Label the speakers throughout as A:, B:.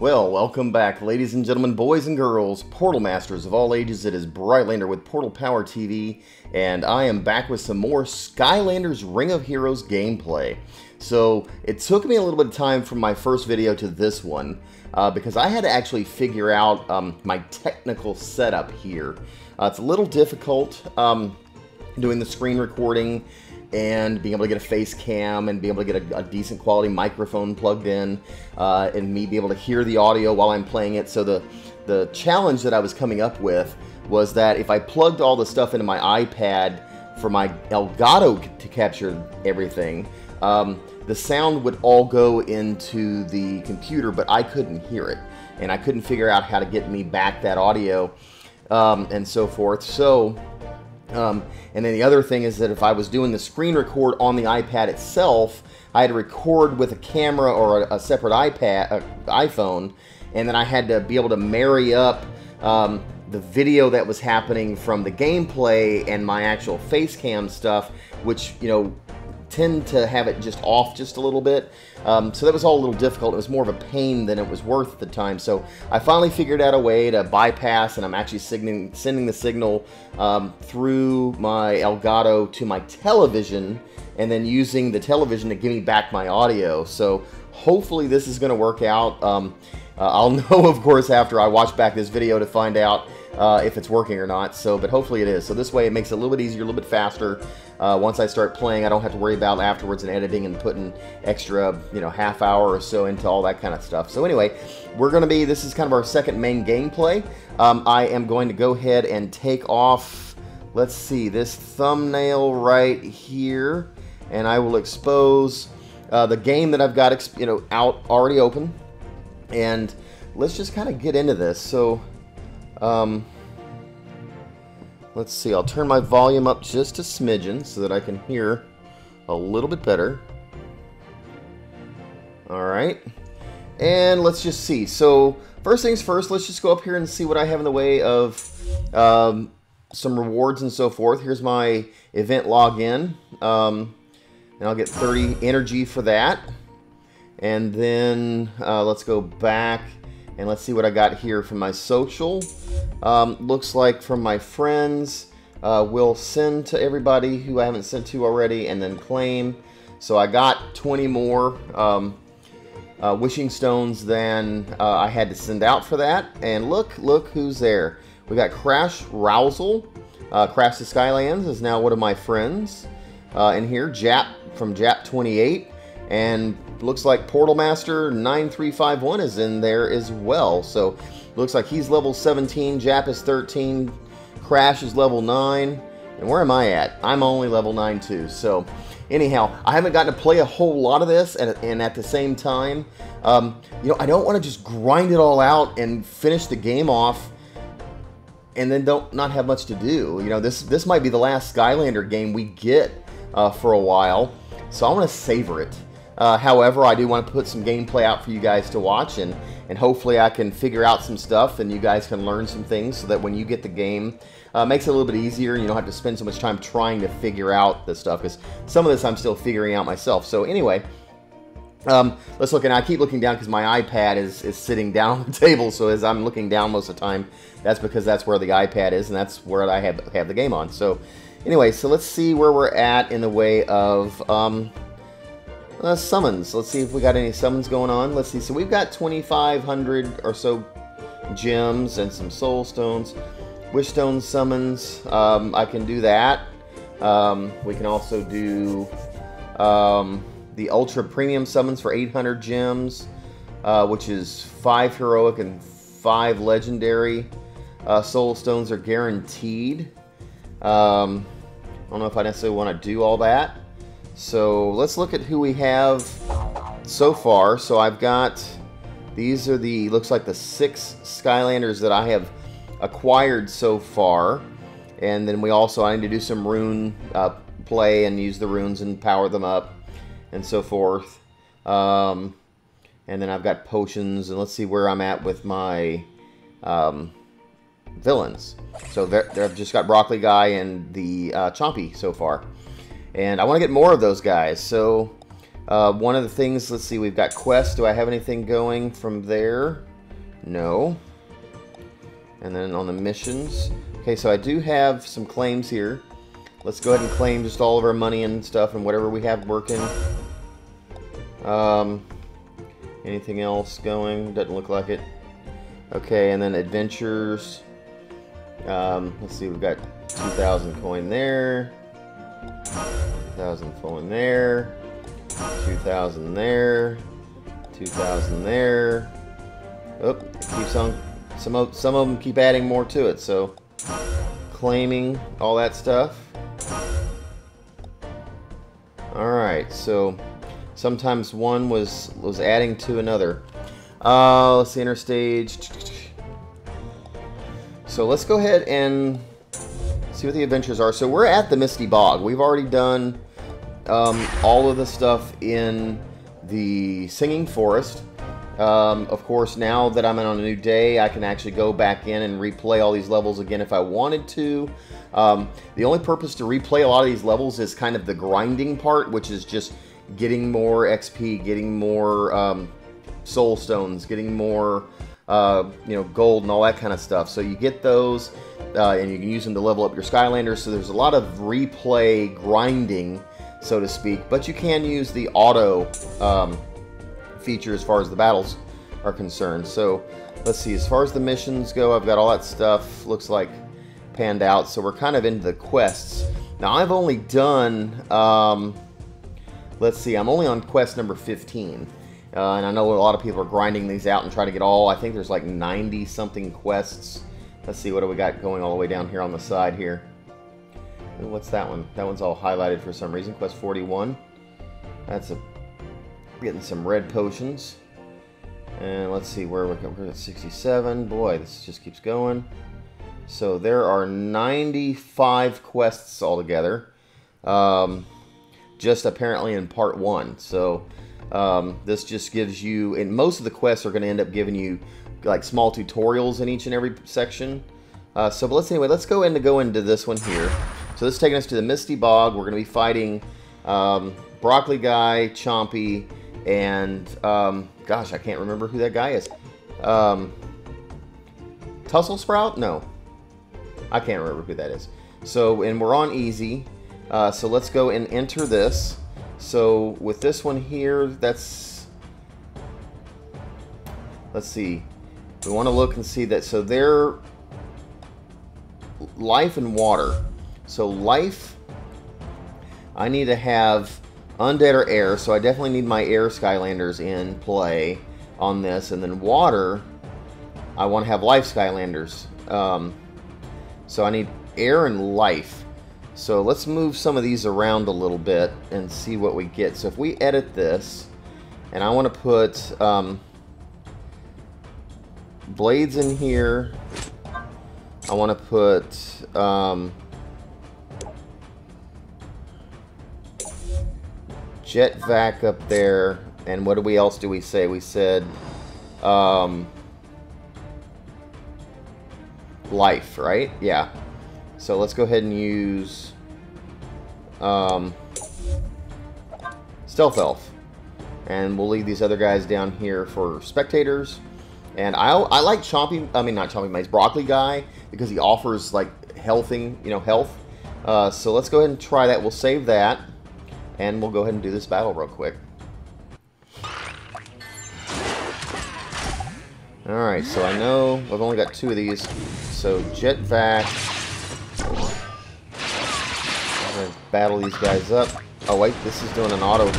A: Well, welcome back, ladies and gentlemen, boys and girls, Portal Masters of all ages. It is Brylander with PortalPowerTV, and I am back with some more Skylanders Ring of Heroes gameplay. So, it took me a little bit of time from my first video to this one, because I had to actually figure out my technical setup here. It's a little difficult doing the screen recording and being able to get a face cam and be able to get a decent quality microphone plugged in and me be able to hear the audio while I'm playing it. So the challenge that I was coming up with was that if I plugged all the stuff into my iPad for my Elgato to capture everything, the sound would all go into the computer, but I couldn't hear it. And I couldn't figure out how to get me back that audio and so forth. So and then the other thing is that if I was doing the screen record on the iPad itself, I had to record with a camera or a separate iPhone, and then I had to be able to marry up the video that was happening from the gameplay and my actual face cam stuff, which, you know, tend to have it just off just a little bit. So that was all a little difficult. It was more of a pain than it was worth at the time. So I finally figured out a way to bypass, and I'm actually sending the signal through my Elgato to my television, and then using the television to give me back my audio. So hopefully this is going to work out. I'll know, of course, after I watch back this video to find out if it's working or not. So, but hopefully it is. So this way it makes it a little bit easier, a little bit faster. Once I start playing, I don't have to worry about afterwards and editing and putting extra, you know, half hour or so into all that kind of stuff. So anyway, this is kind of our second main gameplay. I am going to go ahead and take off, let's see, this thumbnail right here, and I will expose the game that I've got, you know, out already open. And let's just kind of get into this. So, let's see, I'll turn my volume up just a smidgen so that I can hear a little bit better. Alright, and let's just see. So, first things first, let's just go up here and see what I have in the way of some rewards and so forth. Here's my event login, and I'll get 30 energy for that. And then let's go back and let's see what I got here from my social. Looks like from my friends, we'll send to everybody who I haven't sent to already and then claim. So I got 20 more wishing stones than I had to send out for that. And look who's there. We got Crash Rousel. Crash the Skylands is now one of my friends in here. Jap from Jap28. And looks like Portal Master 9351 is in there as well. So looks like he's level 17, Jap is 13, Crash is level 9. And where am I at? I'm only level 9 too. So anyhow, I haven't gotten to play a whole lot of this, and at the same time, you know, I don't want to just grind it all out and finish the game off and then not have much to do. You know, this might be the last Skylander game we get for a while, so I want to savor it. However, I do want to put some gameplay out for you guys to watch, and hopefully I can figure out some stuff and you guys can learn some things so that when you get the game, it makes it a little bit easier and you don't have to spend so much time trying to figure out this stuff, because some of this I'm still figuring out myself. So anyway, let's look, and I keep looking down because my iPad is sitting down on the table, so as I'm looking down most of the time, that's because that's where the iPad is and that's where I have the game on. So anyway, so let's see where we're at in the way of summons. Let's see if we got any summons going on. Let's see. So we've got 2,500 or so gems and some soul stones. Wish stone summons. I can do that. We can also do the ultra premium summons for 800 gems, which is 5 heroic and 5 legendary. Soul stones are guaranteed. I don't know if I necessarily want to do all that. So let's look at who we have so far. So I've got, these are the, looks like the 6 Skylanders that I have acquired so far. And then I need to do some rune play and use the runes and power them up and so forth. And then I've got potions, and let's see where I'm at with my villains. So I've just got Broccoli Guy and the Chompy so far. And I want to get more of those guys. So one of the things, let's see, we've got quests. Do I have anything going from there? No. And then on the missions. Okay, so I do have some claims here. Let's go ahead and claim just all of our money and stuff and whatever we have working. Anything else going? Doesn't look like it. Okay, and then adventures. Let's see, we've got 2,000 coin there. 2,000 coin there. 2,000 there. 2,000 there. Oh, it keeps on. Some of them keep adding more to it, so claiming all that stuff. Alright, so sometimes one was adding to another. Let's see, interstage. So let's go ahead and see what the adventures are. So we're at the Misty Bog. We've already done all of the stuff in the Singing Forest. Of course, now that I'm on a new day, I can actually go back in and replay all these levels again if I wanted to. The only purpose to replay a lot of these levels is kind of the grinding part, which is just getting more XP, getting more soul stones, getting more gold and all that kind of stuff. So you get those, and you can use them to level up your Skylanders. So there's a lot of replay grinding, so to speak. But you can use the auto feature as far as the battles are concerned. So let's see, as far as the missions go, I've got all that stuff looks like panned out, so we're kind of into the quests. Now I've only done let's see, I'm only on quest number 15, and I know a lot of people are grinding these out and trying to get all, I think there's like 90 something quests. Let's see, what do we got going all the way down here on the side here? Ooh, what's that one? That one's all highlighted for some reason. Quest 41. That's a getting some red potions. And let's see where we're at. 67. Boy, this just keeps going. So there are 95 quests altogether. Just apparently in part 1. So this just gives you, and most of the quests are going to end up giving you like small tutorials in each and every section. But let's go into this one here. So this is taking us to the Misty Bog. We're going to be fighting Broccoli Guy, Chompy, and gosh, I can't remember who that guy is. Tussle Sprout? No, I can't remember who that is. So, and we're on easy. So let's go and enter this. So with this one here, that's, let's see. We want to look and see that. So they're life and water. So life, I need to have undead or air, so I definitely need my air Skylanders in play on this. And then water, I want to have life Skylanders. So I need air and life. So let's move some of these around a little bit and see what we get. So if we edit this, and I want to put blades in here. I want to put jet vac up there, and what else do we say? We said life, right? Yeah. So let's go ahead and use Stealth Elf, and we'll leave these other guys down here for spectators. And I like Chompy, I mean not Chompy, my Broccoli Guy, because he offers like health. So let's go ahead and try that. We'll save that. And we'll go ahead and do this battle real quick. Alright, so I know I've only got 2 of these. So Jet Vac. I'm going to battle these guys up. Oh wait, this is doing an auto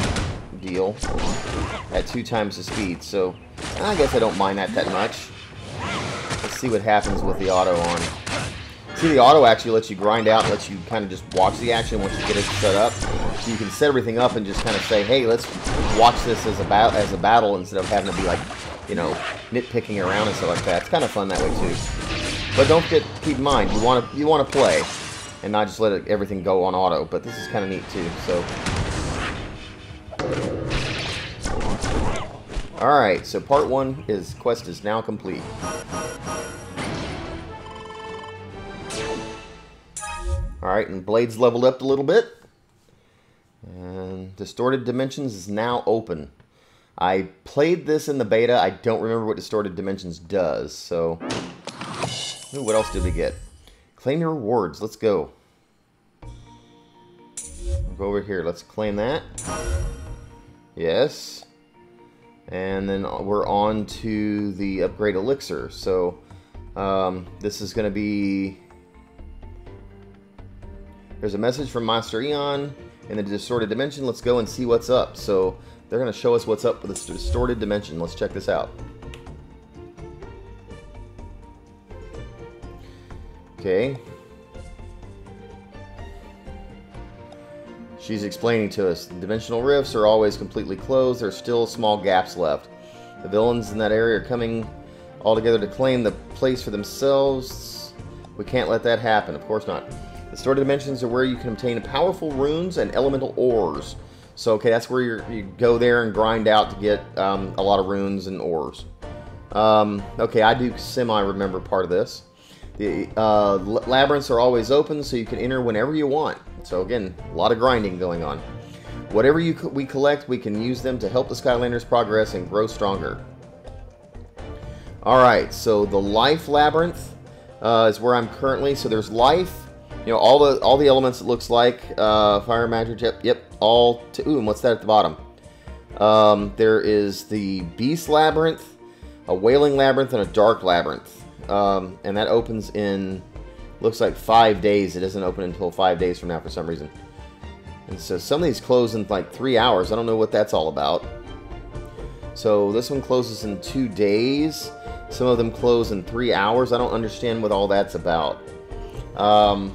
A: deal at 2 times the speed. So I guess I don't mind that much. Let's see what happens with the auto on. See, the auto actually lets you grind out, lets you kind of just watch the action once you get it set up. So you can set everything up and just kind of say, hey, let's watch this as a battle instead of having to be like, you know, nitpicking around and stuff like that. It's kind of fun that way too. But don't keep in mind, you want to play and not just let everything go on auto. But this is kind of neat too. So, all right. So part 1 quest is now complete. Alright, and Blade's leveled up a little bit. And Distorted Dimensions is now open. I played this in the beta. I don't remember what Distorted Dimensions does. So, ooh, what else did we get? Claim your rewards. Let's go. We'll go over here. Let's claim that. Yes. And then we're on to the upgrade elixir. So, this is going to be... There's a message from Master Eon in the Distorted Dimension. Let's go and see what's up. So, they're going to show us what's up with this Distorted Dimension. Let's check this out. Okay. She's explaining to us, the dimensional rifts are always completely closed. There's still small gaps left. The villains in that area are coming all together to claim the place for themselves. We can't let that happen. Of course not. The Distorted Dimensions are where you can obtain powerful runes and elemental ores. So, okay, that's where you go there and grind out to get a lot of runes and ores. Okay, I do semi-remember part of this. The labyrinths are always open, so you can enter whenever you want. So again, a lot of grinding going on. Whatever we collect, we can use them to help the Skylanders progress and grow stronger. Alright, so the Life Labyrinth is where I'm currently. So there's life, you know, all the elements it looks like. Fire, magic, yep, all to... Ooh, and what's that at the bottom? There is the Beast Labyrinth, a Wailing Labyrinth, and a Dark Labyrinth. And that opens in, looks like 5 days. It doesn't open until 5 days from now for some reason. And so some of these close in like 3 hours. I don't know what that's all about. So this one closes in 2 days. Some of them close in 3 hours. I don't understand what all that's about. Alright,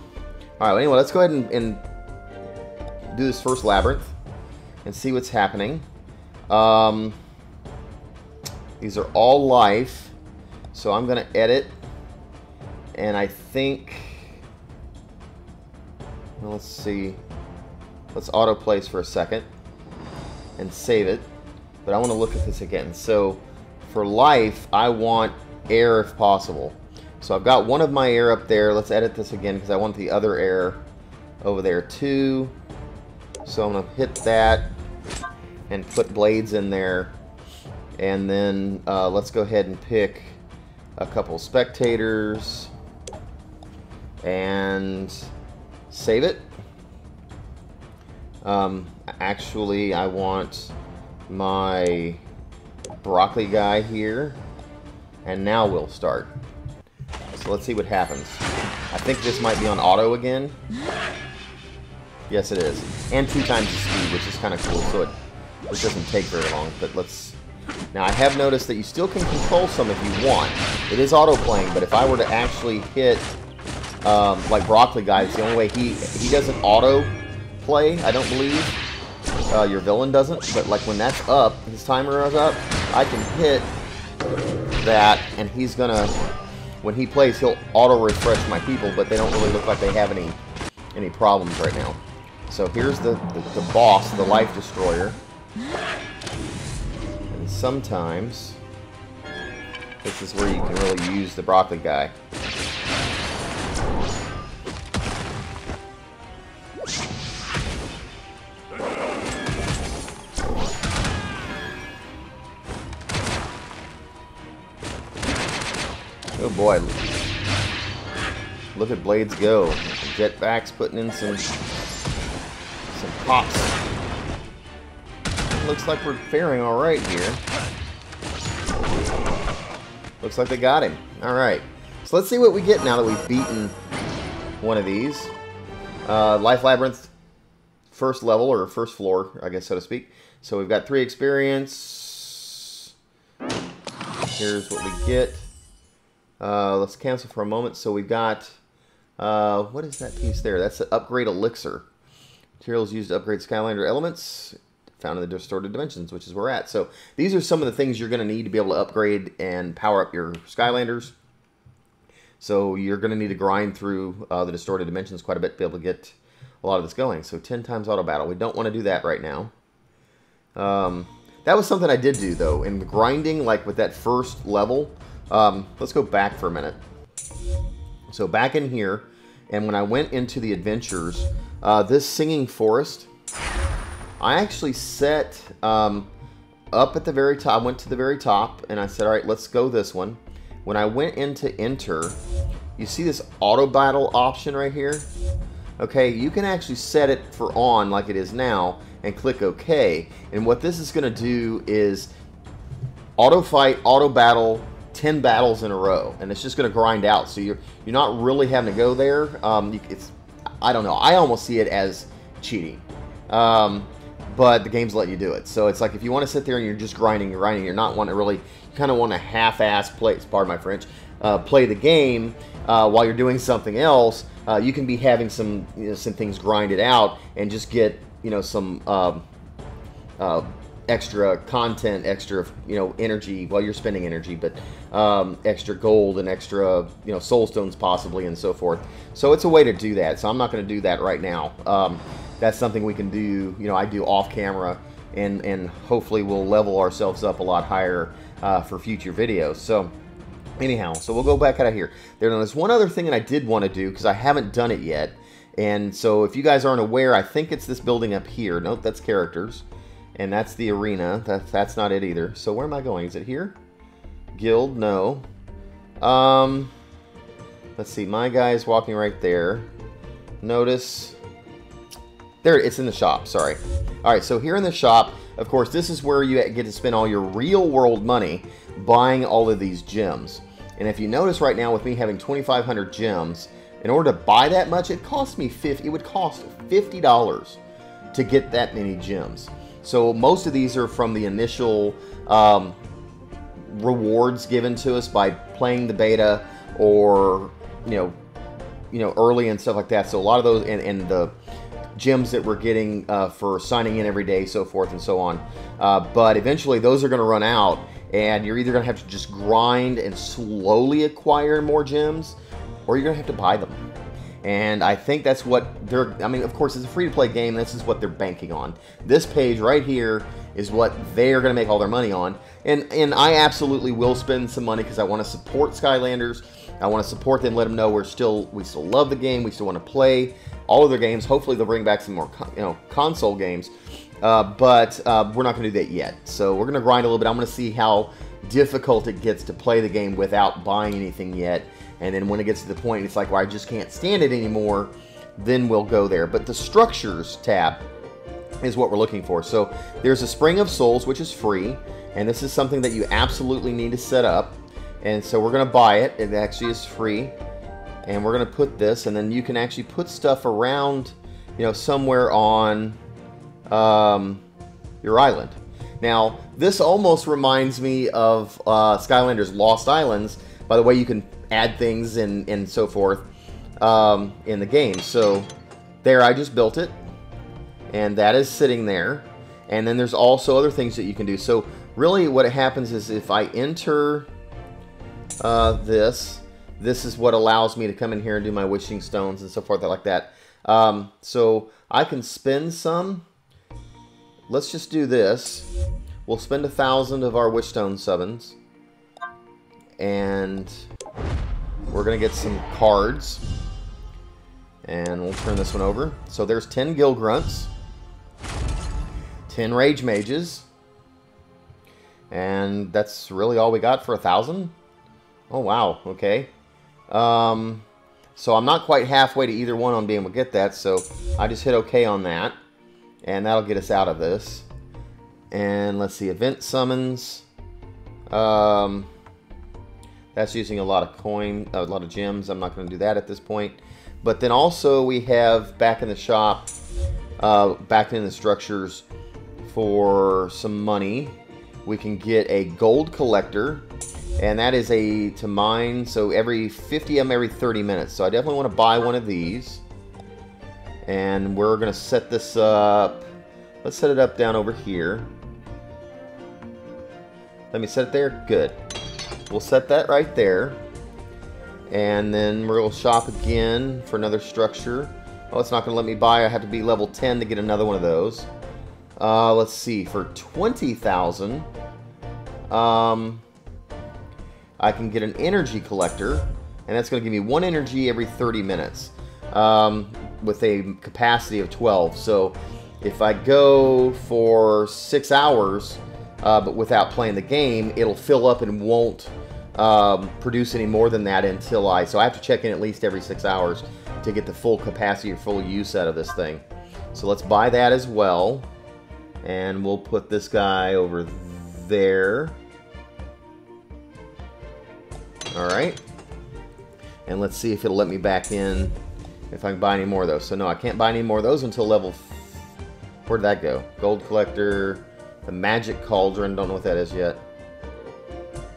A: well, anyway, let's go ahead and do this first labyrinth and see what's happening. These are all life. So I'm going to edit, and I think, well, let's see, let's autoplace for a second and save it, but I want to look at this again. So for life, I want air if possible. So I've got one of my air up there. Let's edit this again because I want the other air over there too. So I'm going to hit that and put blades in there, and then let's go ahead and pick a couple spectators and save it. Actually, I want my broccoli guy here, and now we'll start. So let's see what happens. I think this might be on auto again. Yes, it is. And 2 times the speed, which is kind of cool, so it doesn't take very long, but let's... Now, I have noticed that you still can control some if you want. It is auto-playing, but if I were to actually hit, like Broccoli Guy, it's the only way he doesn't auto-play, I don't believe. Your villain doesn't, but like when that's up, his timer is up, I can hit that, and he's gonna, when he plays, he'll auto-refresh my people, but they don't really look like they have any problems right now. So here's the boss, the Life Destroyer. Sometimes this is where you can really use the broccoli guy. Oh boy, look at Blades go. Jetpack's putting in some pops. Looks like we're faring alright here. Looks like they got him. Alright. So let's see what we get now that we've beaten one of these. Life Labyrinth, first level, or first floor, I guess, so to speak. So we've got 3 experience. Here's what we get. Let's cancel for a moment. So we've got, what is that piece there? That's the upgrade elixir. Materials used to upgrade Skylander elements. Found in the Distorted Dimensions, which is where we're at. So these are some of the things you're going to need to be able to upgrade and power up your Skylanders. So you're going to need to grind through the Distorted Dimensions quite a bit to be able to get a lot of this going. So 10 times auto battle. We don't want to do that right now. That was something I did do, though. In the grinding, like with that first level. Let's go back for a minute. So back in here, and when I went into the adventures, this singing forest... I actually set up at the very top. I went to the very top, and I said, all right, let's go this one. When I went into enter, you see this auto battle option right here? Okay, you can actually set it for on like it is now, and click OK. And what this is going to do is auto fight, auto battle, 10 battles in a row, and it's just going to grind out. So you're not really having to go there. It's, I don't know. I almost see it as cheating, but the game's letting you do it. So it's like if you want to sit there and you're just grinding, you're not wanting to really. You kind of want to half-ass play. Pardon my French. Play the game while you're doing something else. You can be having some some things grinded out and just get some extra content, extra energy while you're spending energy, but extra gold and extra soul stones possibly and so forth. So it's a way to do that. So I'm not going to do that right now. That's something we can do. I do off camera, and hopefully we'll level ourselves up a lot higher for future videos. So anyhow, so we'll go back out of here. There's one other thing that I did want to do because I haven't done it yet. And so if you guys aren't aware, I think it's this building up here. Nope, that's characters. And that's the arena. That's not it either. So where am I going? Is it here? Guild? No. Let's see. My guy's walking right there. Notice. There, it's in the shop. Sorry. Alright, so here in the shop, of course, this is where you get to spend all your real world money buying all of these gems. And if you notice right now with me having 2,500 gems, in order to buy that much, it cost me it would cost $50 to get that many gems. So most of these are from the initial rewards given to us by playing the beta or early and stuff like that. So a lot of those and the gems that we're getting for signing in every day, so forth and so on. But eventually those are going to run out, and you're either going to have to just grind and slowly acquire more gems, or you're going to have to buy them. And I think that's what they're, I mean, of course, it's a free-to-play game. This is what they're banking on. This page right here is what they're going to make all their money on. And I absolutely will spend some money because I want to support Skylanders. I want to support them, let them know we still love the game. We still want to play all of their games. Hopefully they'll bring back some more console games. But we're not going to do that yet. So we're going to grind a little bit. I'm going to see how difficult it gets to play the game without buying anything yet. And then when it gets to the point it's like, well, I just can't stand it anymore, then we'll go there. But the structures tab is what we're looking for. So there's a Spring of Souls, which is free. And this is something that you absolutely need to set up. And so we're going to buy it. It actually is free. And we're going to put this. And then you can actually put stuff around, somewhere on your island. Now, this almost reminds me of Skylanders Lost Islands. By the way, you can add things and so forth in the game. So there, I just built it, and that is sitting there. And then there's also other things that you can do. So really what happens is if I enter this is what allows me to come in here and do my wishing stones and so forth like that. So I can spend some. Let's just do this. We'll spend 1,000 of our wish stone summons, and we're going to get some cards, and we'll turn this one over. So there's 10 Gill Grunts, 10 Rage Mages, and that's really all we got for 1,000. Oh, wow. Okay. So I'm not quite halfway to either one on being able to get that, so I just hit OK on that, and that'll get us out of this. And let's see, event summons. That's using a lot of a lot of gems. I'm not going to do that at this point. But then also we have back in the shop, back in the structures for some money. We can get a gold collector, and that is to mine. So every 50 of them every 30 minutes. So I definitely want to buy one of these. And we're going to set this up. Let's set it up down over here. Let me set it there. Good. We'll set that right there. And then we'll shop again for another structure. Oh, it's not going to let me buy. I have to be level 10 to get another one of those. Let's see. For 20,000, I can get an energy collector. And that's going to give me 1 energy every 30 minutes. With a capacity of 12. So if I go for 6 hours, but without playing the game, it'll fill up and won't produce any more than that until so I have to check in at least every 6 hours to get the full capacity or full use out of this thing. So let's buy that as well, and we'll put this guy over there. Alright, and let's see if it'll let me back in if I can buy any more of those. So no, I can't buy any more of those until level... Where'd that go? Gold Collector, the Magic Cauldron, don't know what that is yet.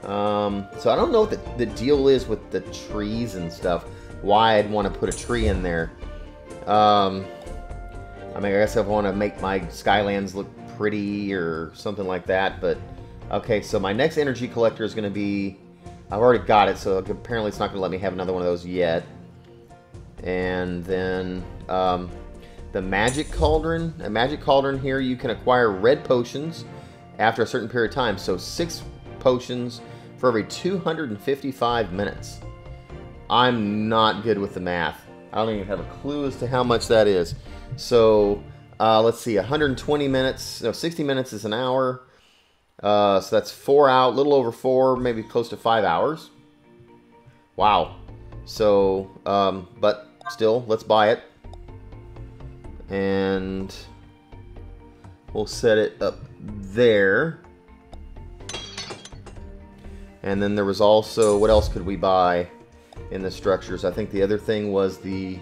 A: So I don't know what the deal is with the trees and stuff, why I'd want to put a tree in there. I mean, I guess I want to make my Skylands look pretty or something like that, but... Okay, so my next energy collector is going to be... I've already got it, so apparently it's not going to let me have another one of those yet. And then the Magic Cauldron. A Magic Cauldron here, you can acquire red potions after a certain period of time. So 6 potions for every 255 minutes. I'm not good with the math. I don't even have a clue as to how much that is. So let's see, 120 minutes, no, 60 minutes is an hour. So that's 4 out, a little over 4, maybe close to 5 hours. Wow. So, but still, let's buy it. And we'll set it up there. And then there was also, what else could we buy in the structures? I think the other thing was the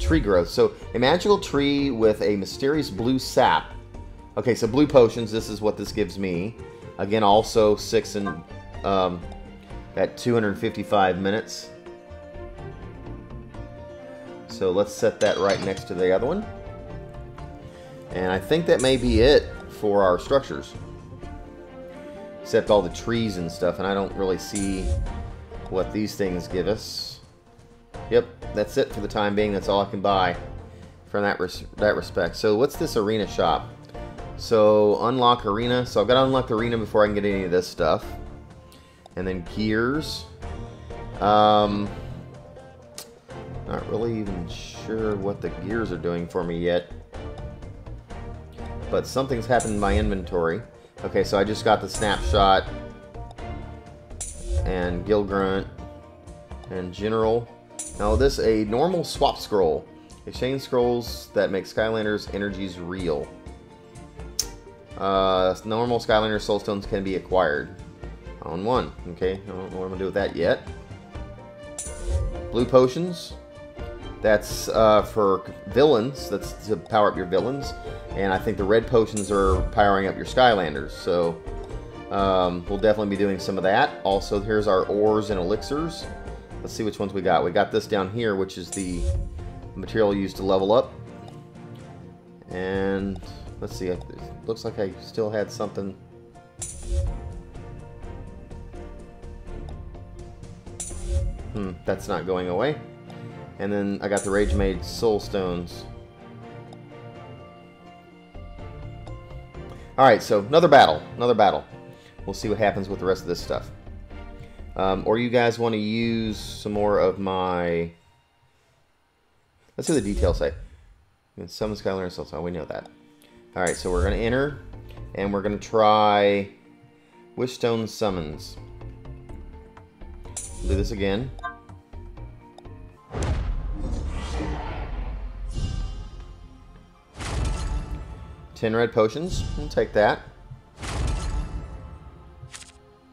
A: tree growth. So a magical tree with a mysterious blue sap. Okay, so blue potions, this is what this gives me. Again, also 6 and at 255 minutes. So let's set that right next to the other one. And I think that may be it for our structures. Except all the trees and stuff, and I don't really see what these things give us. Yep, that's it for the time being. That's all I can buy from that respect. So what's this arena shop? So unlock arena. So I've got to unlock the arena before I can get any of this stuff. And then gears. Not really even sure what the gears are doing for me yet. But something's happened in my inventory. Okay, so I just got the snapshot. And Guild Grunt. And General. Now this is a normal swap scroll. Exchange scrolls that make Skylanders' energies real. Normal Skylander soulstones can be acquired. On 1. Okay, I don't know what I'm going to do with that yet. Blue potions. That's for villains. That's to power up your villains. And I think the red potions are powering up your Skylanders. So we'll definitely be doing some of that. Also, here's our ores and elixirs. Let's see which ones we got. We got this down here, which is the material used to level up. And let's see. It looks like I still had something. That's not going away. And then I got the Rage Made Soul Stones. Alright, so another battle. Another battle. We'll see what happens with the rest of this stuff. Or you guys want to use some more of my... Let's see what the details say. You can summon Skylander Soul Stone. We know that. Alright, so we're going to enter. And we're going to try Wishstone Summons. We'll do this again. Ten red potions. We'll take that.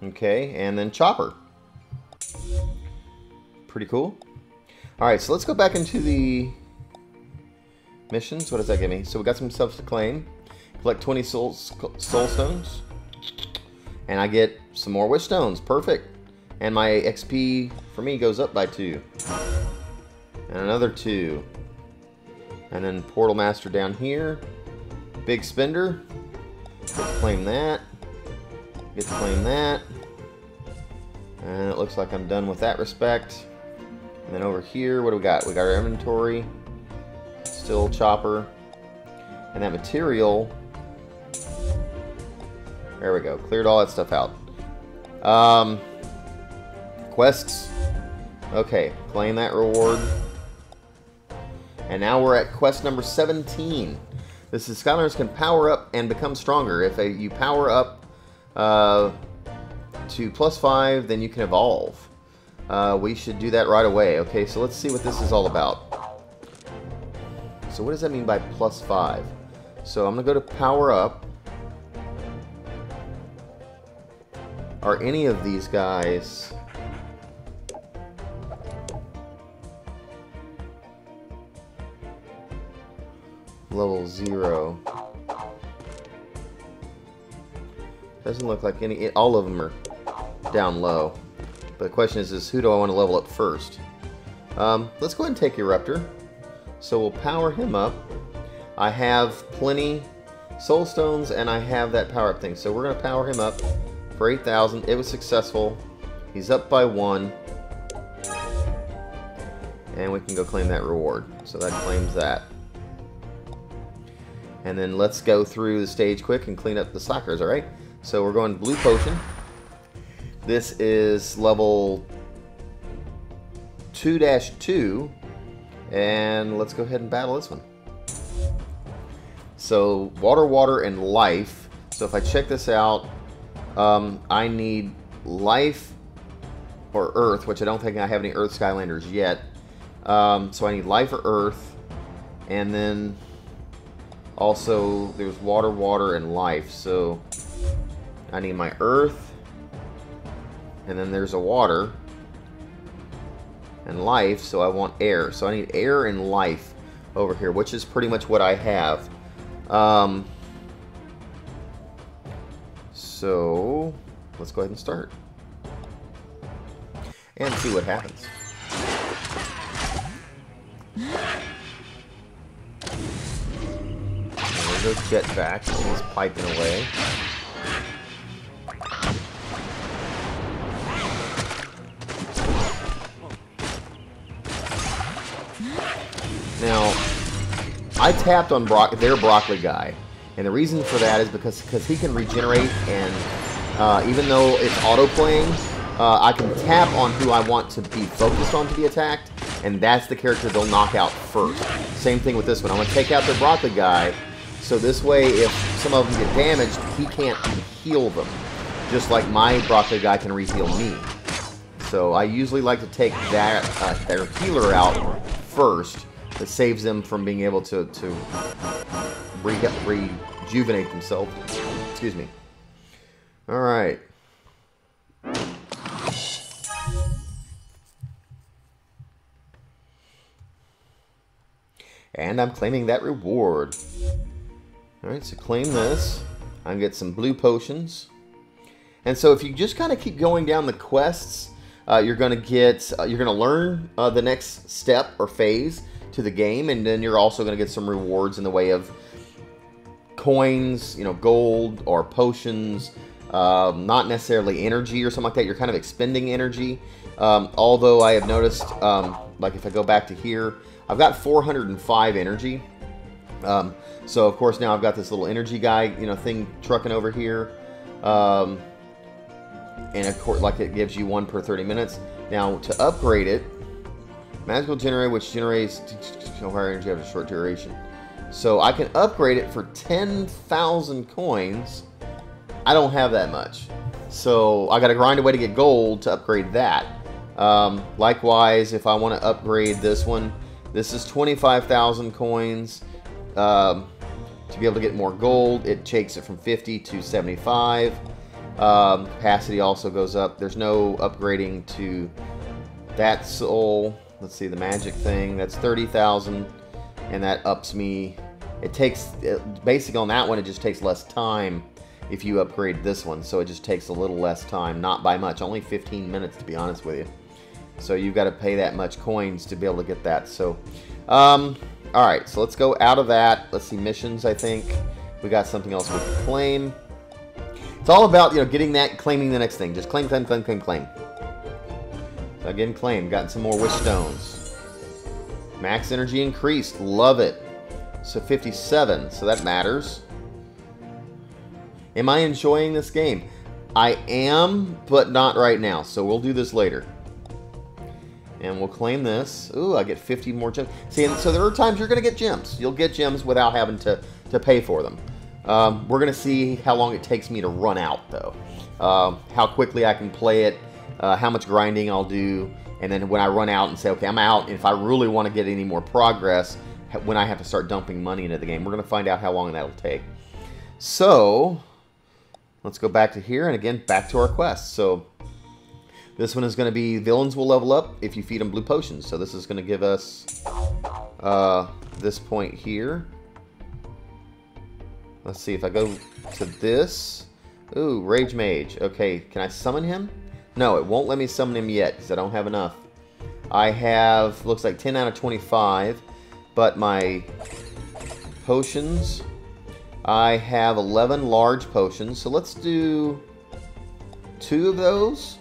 A: Okay, and then Chopper. Pretty cool. Alright, so let's go back into the missions. What does that give me? So we got some stuff to claim. Collect 20 soul stones. And I get some more wish stones. Perfect. And my XP for me goes up by 2. And another 2. And then Portal Master down here. Big spender. Get to claim that. Get to claim that. And it looks like I'm done with that respect. And then over here, what do we got? We got our inventory. Still Chopper. And that material. There we go. Cleared all that stuff out. Quests. Okay. Claim that reward. And now we're at quest number 17. This is Skylanders can power up and become stronger. If you power up to +5, then you can evolve. We should do that right away. Okay, so let's see what this is all about. So what does that mean by +5? So I'm going to go to power up. Are any of these guys... level 0? Doesn't look like any... all of them are down low. But the question is who do I want to level up first? Let's go ahead and take Eruptor. So we'll power him up. I have plenty soul stones and I have that power up thing. So we're going to power him up for 8,000. It was successful. He's up by 1. And we can go claim that reward. So that claims that. And then let's go through the stage quick and clean up the slackers, alright? So we're going blue potion. This is level 2-2. And let's go ahead and battle this one. So water, water, and life. So if I check this out, I need life or earth, which I don't think I have any earth Skylanders yet. So I need life or earth. And then also there's water, water, and life. So I need my earth. And then there's a water. And life, so I want air. So I need air and life over here, which is pretty much what I have. So let's go ahead and start. And see what happens. And there goes Jetpack. He's piping away. Now, I tapped on their broccoli guy, and the reason for that is because he can regenerate, and even though it's auto-playing, I can tap on who I want to be focused on to be attacked, and that's the character they'll knock out first. Same thing with this one. I'm going to take out their broccoli guy, so this way if some of them get damaged, he can't heal them, just like my broccoli guy can re-heal me. So I usually like to take that their healer out first. That saves them from being able to rejuvenate themselves. Excuse me. Alright. And I'm claiming that reward. Alright, so claim this. I can get some blue potions. And so if you just kind of keep going down the quests, you're going to learn the next step or phase to the game, and then you're also going to get some rewards in the way of coins, you know, gold or potions, not necessarily energy or something like that. You're kind of expending energy. Although I have noticed, like if I go back to here, I've got 405 energy. So of course now I've got this little energy guy, you know, thing trucking over here. And of course, like it gives you 1 per 30 minutes. Now to upgrade it, magical generator, which generates higher energy after a short duration. So I can upgrade it for 10,000 coins. I don't have that much. So I got to grind away to get gold to upgrade that. Likewise, if I want to upgrade this one, this is 25,000 coins. To be able to get more gold, it takes it from 50 to 75. Capacity also goes up. There's no upgrading to that soul. Let's see, the magic thing, that's 30,000, and that ups me. It takes, basically on that one, it just takes less time if you upgrade this one, so it just takes a little less time, not by much, only 15 minutes to be honest with you. So you've got to pay that much coins to be able to get that. So, alright, so let's go out of that. Let's see, missions, I think. We got something else we can claim. It's all about, you know, getting that, claiming the next thing. Just claim, claim, claim, claim, claim. So again, claim. Gotten some more wish stones. Max energy increased. Love it. So 57. So that matters. Am I enjoying this game? I am, but not right now. So we'll do this later. And we'll claim this. Ooh, I get 50 more gems. See, and so there are times you're going to get gems. You'll get gems without having to pay for them. We're going to see how long it takes me to run out, though. how quickly I can play it, how much grinding I'll do, and then when I run out and say, okay, I'm out, and if I really want to get any more progress, when I have to start dumping money into the game. We're going to find out how long that'll take. So, let's go back to here, and again, back to our quest. So, this one is going to be, villains will level up if you feed them blue potions. So this is going to give us this point here. Let's see if I go to this. Ooh, Rage Mage. Okay, can I summon him? No, it won't let me summon him yet because I don't have enough. I have, looks like 10 out of 25, but my potions, I have 11 large potions. So let's do 2 of those.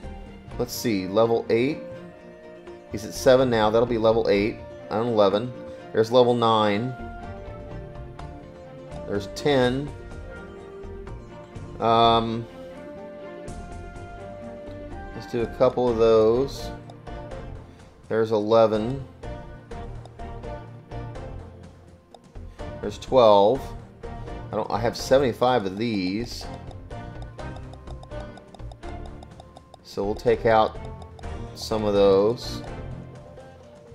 A: Let's see, level 8. He's at 7 now. That'll be level 8. I'm 11. There's level 9. There's 10. Let's do a couple of those. There's 11. There's 12. I have 75 of these. So we'll take out some of those.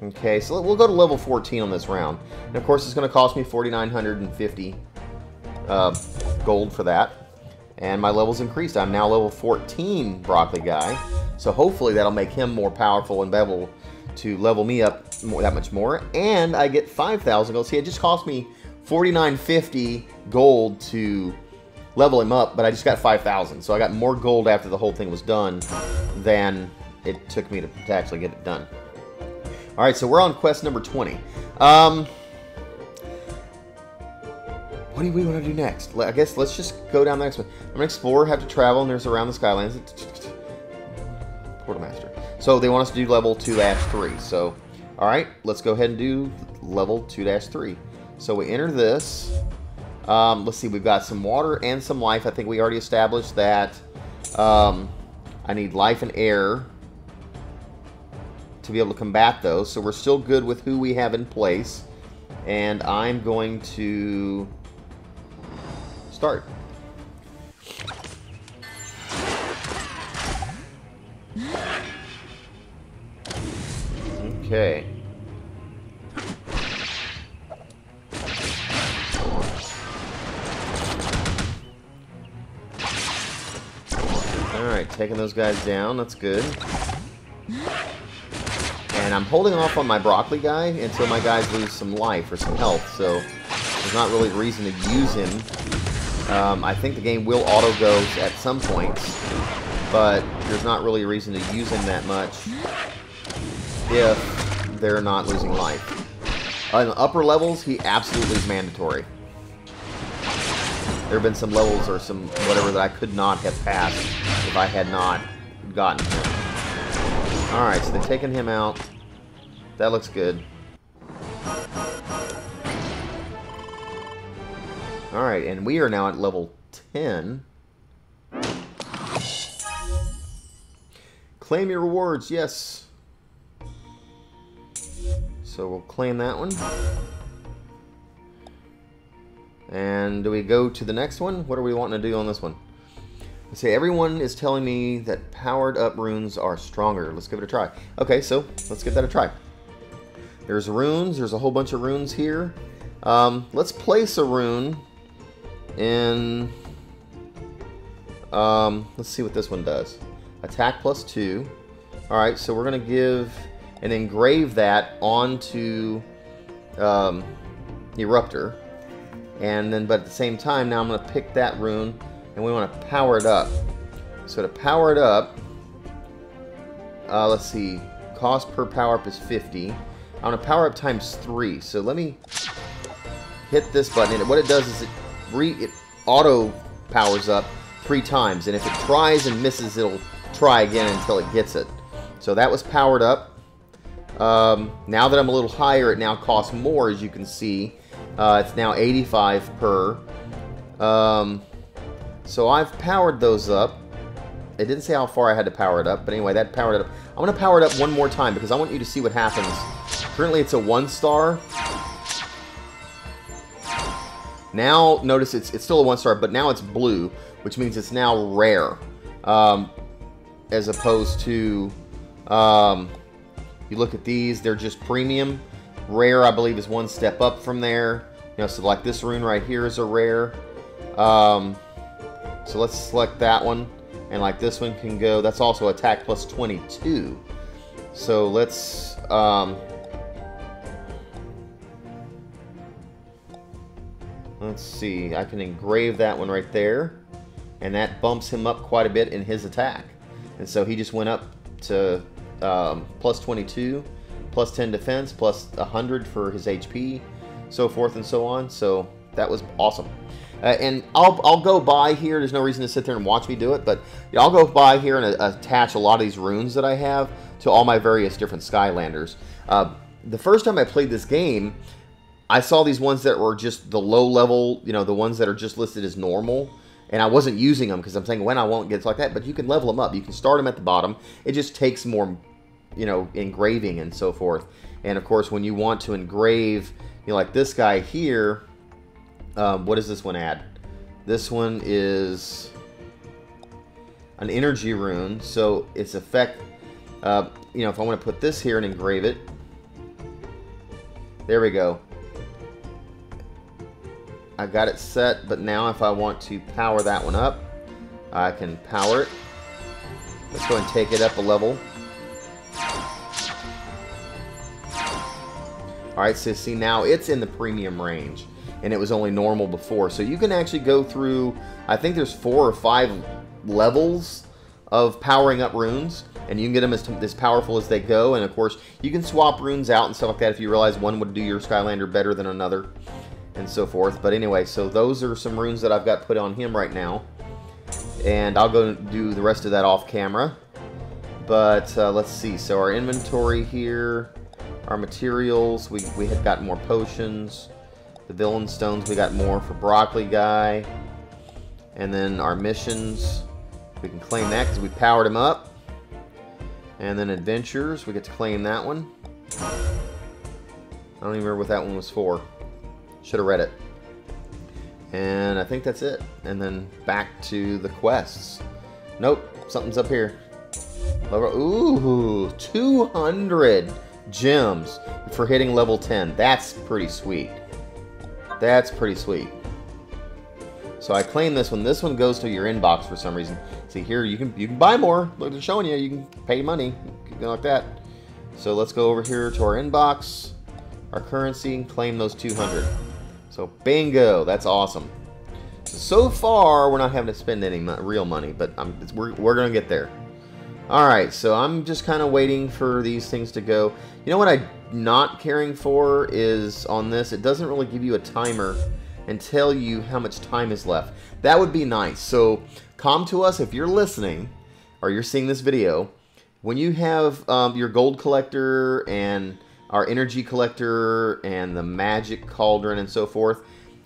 A: Okay, so we'll go to level 14 on this round. And of course it's going to cost me 4,950 gold for that. And my level's increased. I'm now level 14 Broccoli guy. So hopefully that'll make him more powerful and be able to level me up that much more. And I get 5,000 gold. See, it just cost me 4,950 gold to level him up, but I just got 5,000. So I got more gold after the whole thing was done than it took me to actually get it done. Alright, so we're on quest number 20. What do we want to do next? I guess let's just go down the next one. I'm going to explore, have to travel, and there's around the Skylands. Portal Master. So they want us to do level 2-3. So, alright, let's go ahead and do level 2-3. So we enter this. Let's see, we've got some water and some life. I think we already established that I need life and air to be able to combat those. So we're still good with who we have in place. And I'm going to start. Okay. Alright, taking those guys down. That's good. And I'm holding off on my broccoli guy until my guys lose some life or some health, so there's not really a reason to use him. I think the game will auto-go at some points, but there's not really a reason to use him that much if they're not losing life. On the upper levels, he absolutely is mandatory. There have been some levels or some whatever that I could not have passed if I had not gotten him. Alright, so they've taken him out. That looks good. Alright, and we are now at level 10. Claim your rewards, yes. So we'll claim that one. And do we go to the next one? What are we wanting to do on this one? Let's see, everyone is telling me that powered up runes are stronger. Let's give it a try. Okay, so let's give that a try. There's runes. There's a whole bunch of runes here. Let's place a rune in... let's see what this one does. Attack +2. Alright, so we're going to give and engrave that onto Eruptor. And then, but at the same time, now I'm going to pick that rune and we want to power it up. So to power it up, let's see, cost per power up is 50. I want to power up times 3. So let me hit this button, and what it does is it auto powers up 3 times, and if it tries and misses, it'll try again until it gets it. So that was powered up. Now that I'm a little higher, it now costs more, as you can see. It's now 85 per. So I've powered those up. It didn't say how far I had to power it up, but anyway, that powered it up. I want to power it up one more time because I want you to see what happens. Currently it's a 1-star. Now, notice it's still a 1-star, but now it's blue, which means it's now rare. as opposed to, you look at these, they're just premium. Rare, I believe, is one step up from there. You know, so like this rune right here is a rare. So let's select that one. And like this one can go, that's also attack plus 22. So let's, let's see, I can engrave that one right there. And that bumps him up quite a bit in his attack. And so he just went up to plus 22, plus 10 defense, plus 100 for his HP, so forth and so on. So that was awesome. And I'll go by here. There's no reason to sit there and watch me do it, but I'll go by here and attach a lot of these runes that I have to all my various different Skylanders. The first time I played this game, I saw these ones that were just the low level, you know, the ones that are just listed as normal. And I wasn't using them because I'm thinking, when I won't get like that. But you can level them up. You can start them at the bottom. It just takes more, you know, engraving and so forth. And of course, when you want to engrave, you know, like this guy here, what does this one add? This one is an energy rune. So its effect, you know, if I want to put this here and engrave it, there we go. I got it set, but now if I want to power that one up, I can power it. Let's go and take it up a level. Alright, so see, now it's in the premium range, and it was only normal before. So you can actually go through, I think there's 4 or 5 levels of powering up runes, and you can get them as powerful as they go. And of course, you can swap runes out and stuff like that if you realize one would do your Skylander better than another, and so forth. But anyway, so those are some runes that I've got put on him right now, and I'll go do the rest of that off camera. But let's see, so our inventory here, our materials, we had got more potions. The villain stones, we got more for Broccoli Guy. And then our missions, we can claim that because we powered him up. And then adventures, we get to claim that one. I don't even remember what that one was for. Should have read it. And I think that's it. And then back to the quests. Nope, something's up here. Ooh, 200 gems for hitting level 10. That's pretty sweet. That's pretty sweet. So I claim this one. This one goes to your inbox for some reason. See here, you can buy more. Look, they're showing you. You can pay money. You can like that. So let's go over here to our inbox, our currency, and claim those 200. So bingo, that's awesome. So far, we're not having to spend any real money, but we're gonna get there. All right, so I'm just kind of waiting for these things to go. You know what I'm not caring for is on this, it doesn't really give you a timer and tell you how much time is left. That would be nice. So come to us if you're listening or you're seeing this video. When you have your gold collector and our energy collector and the magic cauldron and so forth,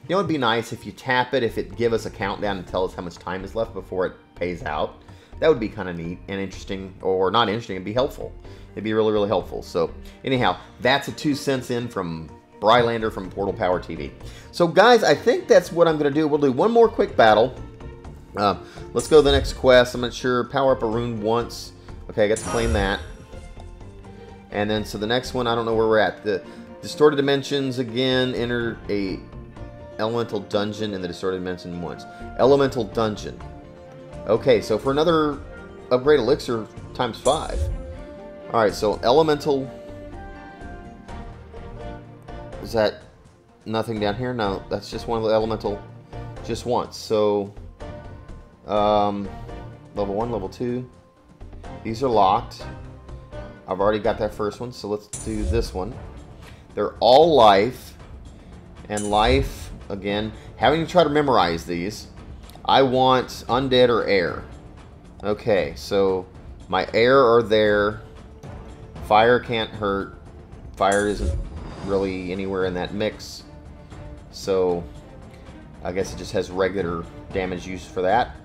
A: you know, it'd be nice if you tap it, if it give us a countdown and tell us how much time is left before it pays out. That would be kind of neat and interesting, or not interesting, it'd be helpful. It'd be really, really helpful. So anyhow, that's a 2 cents in from Brylander from PortalPowerTV. So guys, I think that's what I'm going to do. We'll do one more quick battle. Let's go to the next quest. I'm not sure. Power up a rune once. Okay, I got to claim that. And then, so the next one, I don't know where we're at. The Distorted Dimensions, again, enter a Elemental Dungeon in the Distorted Dimension once. Elemental Dungeon. Okay, so for another upgrade elixir times 5. Alright, so Elemental... Is that nothing down here? No, that's just one of the Elemental just once. So, level 1, level 2. These are locked. I've already got that first one, so let's do this one. They're all life. And life, again, having to try to memorize these. I want undead or air. Okay, so my air are there. Fire can't hurt. Fire isn't really anywhere in that mix. So I guess it just has regular damage use for that.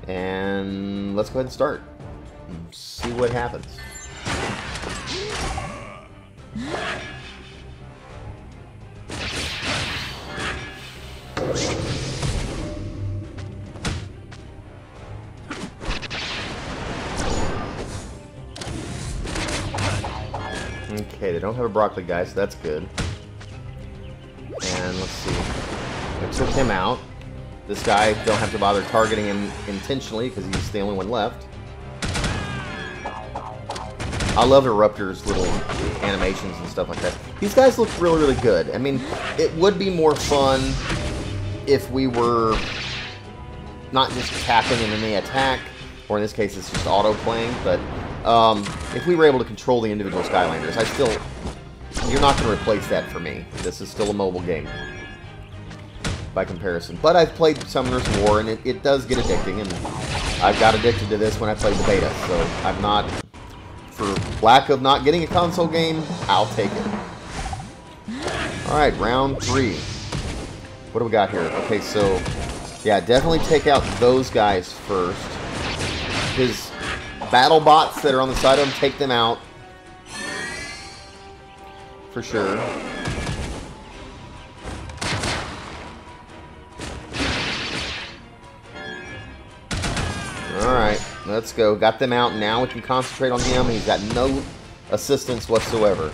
A: And let's go ahead and start. And see what happens. Okay, they don't have a broccoli guy, so that's good. And let's see. I took him out. This guy, don't have to bother targeting him intentionally because he's the only one left. I love Eruptor's little animations and stuff like that. These guys look really, really good. I mean, it would be more fun if we were not just tapping and then they attack, or in this case it's just auto-playing, but if we were able to control the individual Skylanders, you're not going to replace that for me. This is still a mobile game by comparison. But I've played Summoner's War, and it does get addicting, and I've got addicted to this when I played the beta, so I'm not, for lack of not getting a console game, I'll take it. Alright, round 3. What do we got here? Okay, so, yeah, definitely take out those guys first. His battle bots that are on the side of him, take them out. For sure. Alright, let's go. Got them out. Now we can concentrate on him. He's got no assistance whatsoever.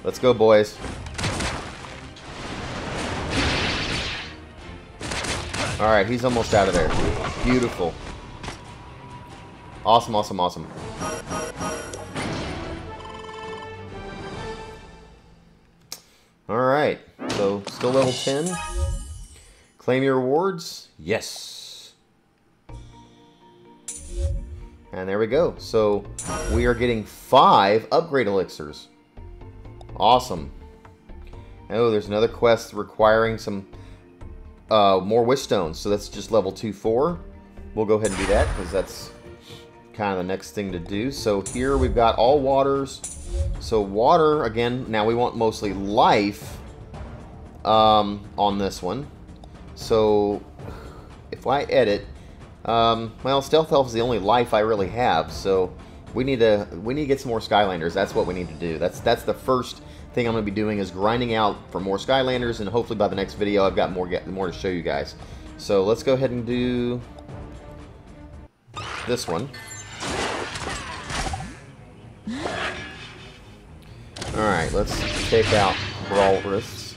A: Let's go, boys. Alright, he's almost out of there. Beautiful. Awesome, awesome, awesome. Alright, so still level 10. Claim your rewards. Yes. And there we go. So we are getting 5 upgrade elixirs. Awesome. Oh, there's another quest requiring some more wish stones. So that's just level 2-4. We'll go ahead and do that because that's kind of the next thing to do. So here we've got all waters. So water, again, now we want mostly life on this one. So if I edit, well, Stealth Elf is the only life I really have. So we need to get some more Skylanders. That's what we need to do. That's the first thing I'm going to be doing, is grinding out for more Skylanders, and hopefully by the next video I've got more to show you guys. So let's go ahead and do this one. Alright, let's take out Brylander.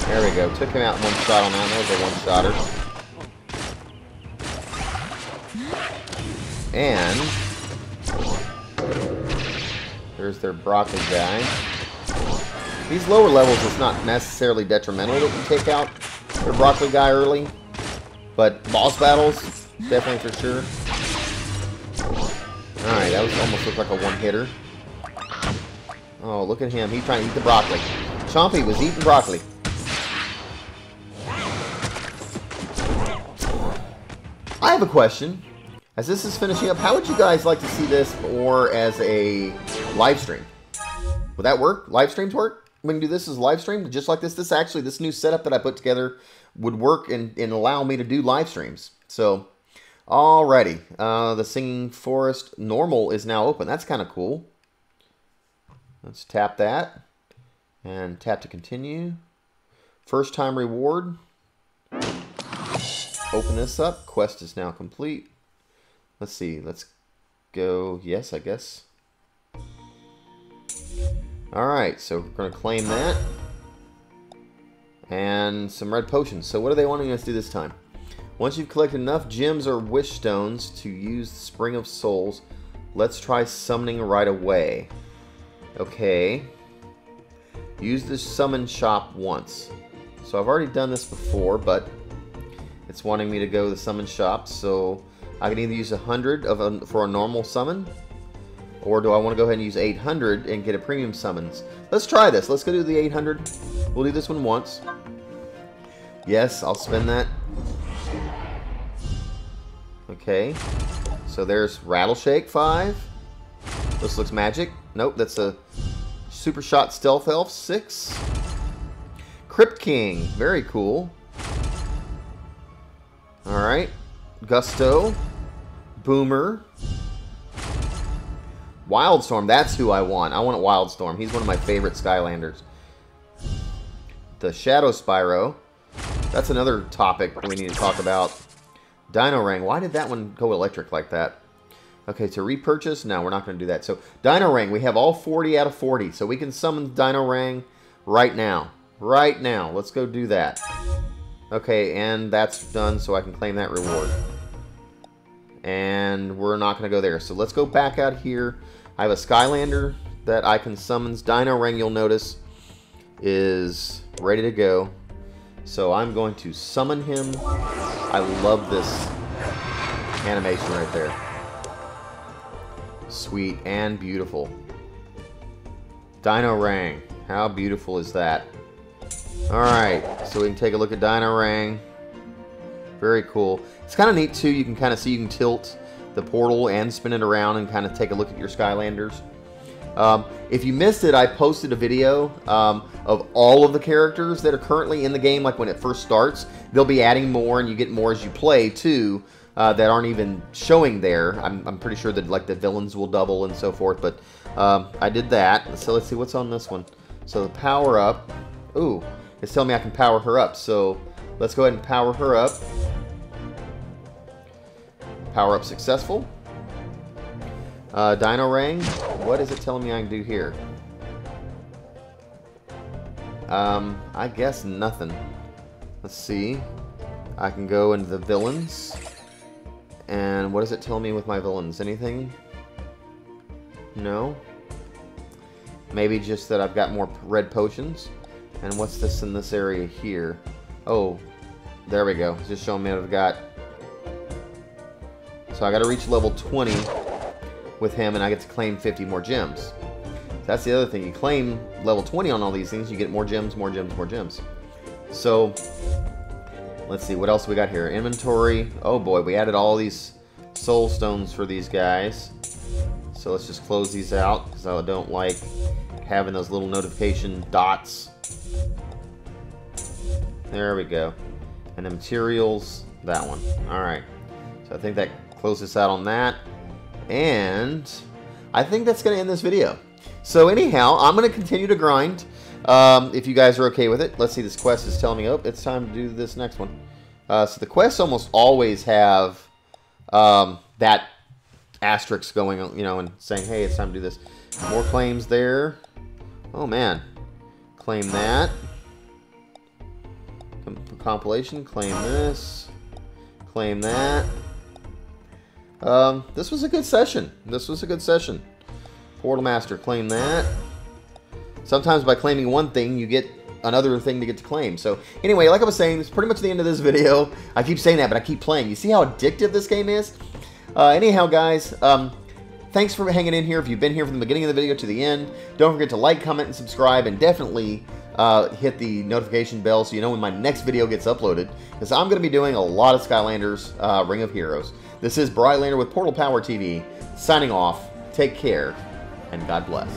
A: There we go. Took him out in one shot on that. That was a one-shotter. And there's their broccoli guy. These lower levels, it's not necessarily detrimental that you take out their broccoli guy early, but boss battles, definitely for sure. Alright, that was almost looked like a one-hitter. Oh, look at him. He's trying to eat the broccoli. Chompy was eating broccoli. I have a question. As this is finishing up, how would you guys like to see this more as a live stream? Would that work? Live streams work? We can do this as live stream, just like this. This new setup that I put together would work and allow me to do live streams. So, alrighty. The Singing Forest Normal is now open. That's kind of cool. Let's tap that. And tap to continue. First time reward. Open this up. Quest is now complete. Let's see. Let's go. Yes, I guess. Alright, so we're going to claim that. And some red potions. So what are they wanting us to do this time? Once you've collected enough gems or wish stones to use the Spring of Souls, let's try summoning right away. Okay. Use the summon shop once. So I've already done this before, but it's wanting me to go to the summon shop, so I can either use 100 for a normal summon, or do I want to go ahead and use 800 and get a premium summons? Let's try this. Let's go do the 800. We'll do this one once. Yes, I'll spend that. Okay. So there's Rattleshake 5. This looks magic. Nope, that's a Super Shot Stealth Elf 6. Crypt King. Very cool. Alright. Gusto. Boomer. Wildstorm, that's who I want. I want Wildstorm. He's one of my favorite Skylanders. The Shadow Spyro. That's another topic we need to talk about. Dino Ring. Why did that one go electric like that? Okay, to repurchase? No, we're not going to do that. So, Dino Ring. We have all 40 out of 40. So, we can summon Dino Ring right now. Right now. Let's go do that. Okay, and that's done, so I can claim that reward. And we're not going to go there. So, let's go back out here. I have a Skylander that I can summon. Dino Ring, you'll notice, is ready to go. So I'm going to summon him. I love this animation right there. Sweet and beautiful. Dino Ring. How beautiful is that? Alright, so we can take a look at Dino Ring. Very cool. It's kind of neat too. You can kind of see, you can tilt the portal and spin it around and kind of take a look at your Skylanders. If you missed it, I posted a video of all of the characters that are currently in the game, like when it first starts. They'll be adding more, and you get more as you play, too, that aren't even showing there. I'm pretty sure that like the villains will double and so forth, but I did that. So let's see what's on this one. So the power up. Ooh, it's telling me I can power her up. So let's go ahead and power her up. Power up successful. Dino Ring. What is it telling me I can do here? I guess nothing. Let's see. I can go into the villains. And what is it telling me with my villains? Anything? No. Maybe just that I've got more red potions. And what's this in this area here? Oh, there we go. It's just showing me that I've got... So I got to reach level 20 with him, and I get to claim 50 more gems. So that's the other thing. You claim level 20 on all these things, you get more gems, more gems, more gems. So, let's see. What else we got here? Inventory. Oh boy, we added all these soul stones for these guys. So let's just close these out, because I don't like having those little notification dots. There we go. And the materials, that one. Alright. So I think that closes out on that. And I think that's going to end this video. So anyhow, I'm going to continue to grind. If you guys are okay with it. Let's see, this quest is telling me, oh, it's time to do this next one. So the quests almost always have that asterisk going, you know, and saying, hey, it's time to do this. More claims there. Oh, man. Claim that. Compilation. Claim this. Claim that. This was a good session. This was a good session. Portal Master, claim that. Sometimes by claiming one thing, you get another thing to get to claim. So anyway, like I was saying, it's pretty much the end of this video. I keep saying that, but I keep playing. You see how addictive this game is? Anyhow, guys, thanks for hanging in here. If you've been here from the beginning of the video to the end, don't forget to like, comment, and subscribe, and definitely hit the notification bell so you know when my next video gets uploaded, because I'm going to be doing a lot of Skylanders Ring of Heroes. This is Brylander with PortalPowerTV, signing off. Take care, and God bless.